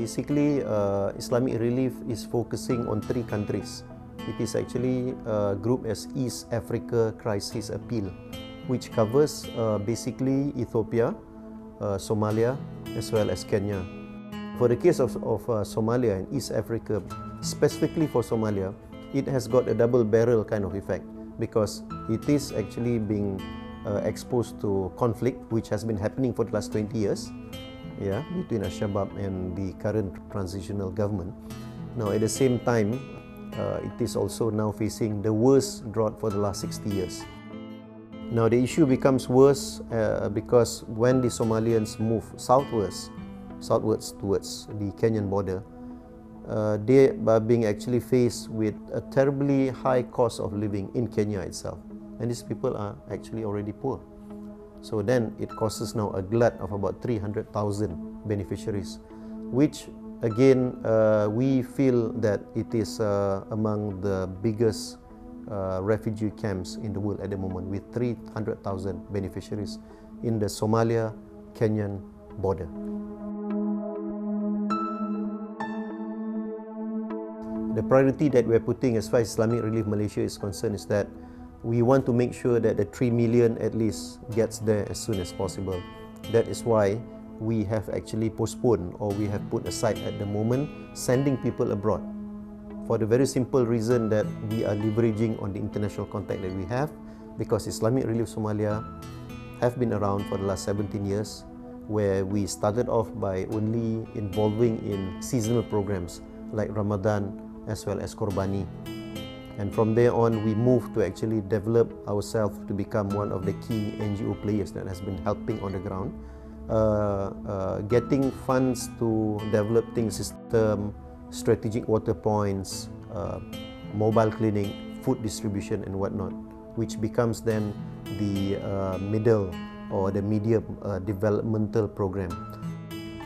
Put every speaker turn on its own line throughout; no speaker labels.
Basically, Islamic Relief is focusing on 3 countries. It is actually grouped as East Africa Crisis Appeal, which covers basically Ethiopia, Somalia, as well as Kenya. For the case of Somalia and East Africa, specifically for Somalia, it has got a double barrel kind of effect because it is actually being exposed to conflict which has been happening for the last 20 years between Al-Shabaab and the current transitional government. Now at the same time, it is also now facing the worst drought for the last 60 years. Now the issue becomes worse because when the Somalians move southwards towards the Kenyan border, they are being actually faced with a terribly high cost of living in Kenya itself. And these people are actually already poor. So then it causes now a glut of about 300,000 beneficiaries, which again we feel that it is among the biggest refugee camps in the world at the moment, with 300,000 beneficiaries in the Somalia-Kenyan border. The priority that we are putting as far as Islamic Relief Malaysia is concerned is that we want to make sure that the 3 million at least gets there as soon as possible. That is why we have actually postponed, or we have put aside at the moment, sending people abroad, for the very simple reason that we are leveraging on the international contact that we have, because Islamic Relief Somalia have been around for the last 17 years, where we started off by only involving in seasonal programs like Ramadan as well as Qurbani. And from there on, we moved to actually develop ourselves to become one of the key NGO players that has been helping on the ground, getting funds to developing system, strategic water points, mobile clinic, food distribution and whatnot, which becomes then the middle or the medium developmental program.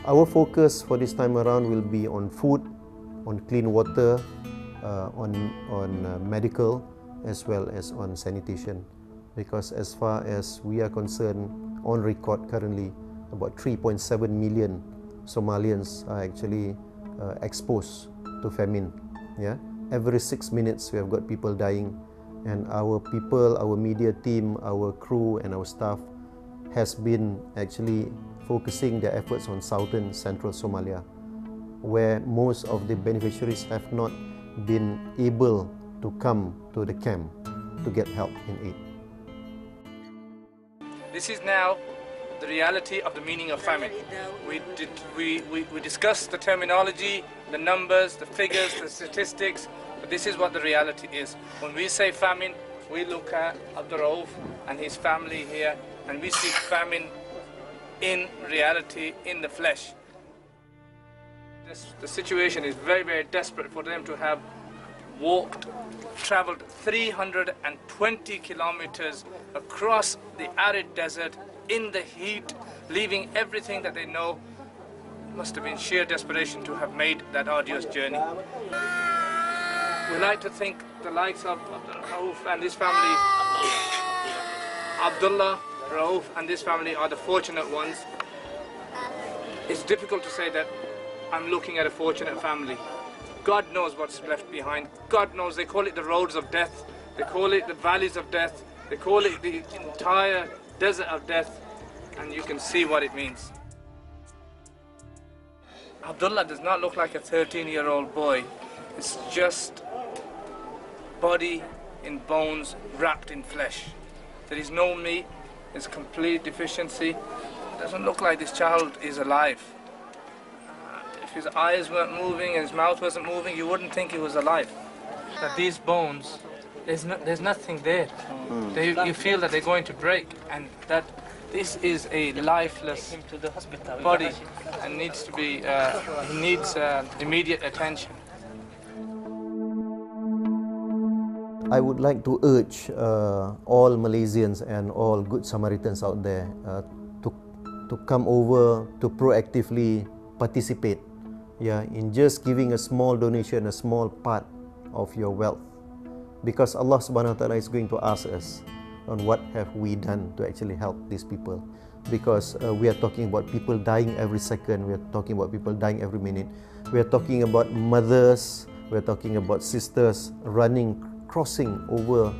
Our focus for this time around will be on food, on clean water, on medical, as well as on sanitation, because as far as we are concerned, on record currently, about 3.7 million Somalians are actually exposed to famine. Every 6 minutes we have got people dying, and our people, our media team, our crew and our staff has been actually focusing their efforts on southern central Somalia, where most of the beneficiaries have not been able to come to the camp to get help in aid.
This is now the reality of the meaning of famine. We discussed the terminology, the numbers, the figures, the statistics, but this is what the reality is. When we say famine, we look at Abdul Rauf and his family here, and we see famine in reality, in the flesh. The situation is very, very desperate for them to have traveled 320 kilometers across the arid desert in the heat, leaving everything that they know. It must have been sheer desperation to have made that arduous journey. We like to think the likes of Rauf and his family, Abdullah, Rauf and this family are the fortunate ones. It's difficult to say that I'm looking at a fortunate family. God knows what's left behind. God knows. They call it the roads of death. They call it the valleys of death. They call it the entire desert of death. And you can see what it means. Abdullah does not look like a 13-year-old boy. It's just body in bones wrapped in flesh. There is no meat. There's complete deficiency. It doesn't look like this child is alive. If his eyes weren't moving and his mouth wasn't moving, you wouldn't think he was alive. That these bones, there's nothing there. You feel that they're going to break, and that this is a lifeless body and needs to be needs immediate attention.
I would like to urge all Malaysians and all good Samaritans out there to come over, to proactively participate in just giving a small donation, a small part of your wealth, because Allah subhanahu wa ta'ala is going to ask us on what have we done to actually help these people. because we are talking about people dying every second, we are talking about people dying every minute, we are talking about mothers, we are talking about sisters running, crossing over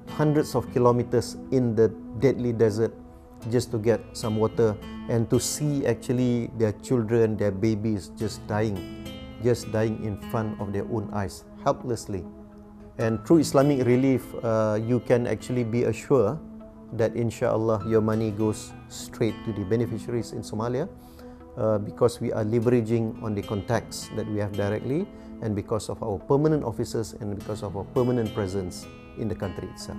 hundreds of kilometers in the deadly desert just to get some water, and to see actually their children, their babies just dying in front of their own eyes, helplessly. And through Islamic Relief, you can actually be assured that inshallah your money goes straight to the beneficiaries in Somalia, because we are leveraging on the contacts that we have directly, and because of our permanent officers and because of our permanent presence in the country itself.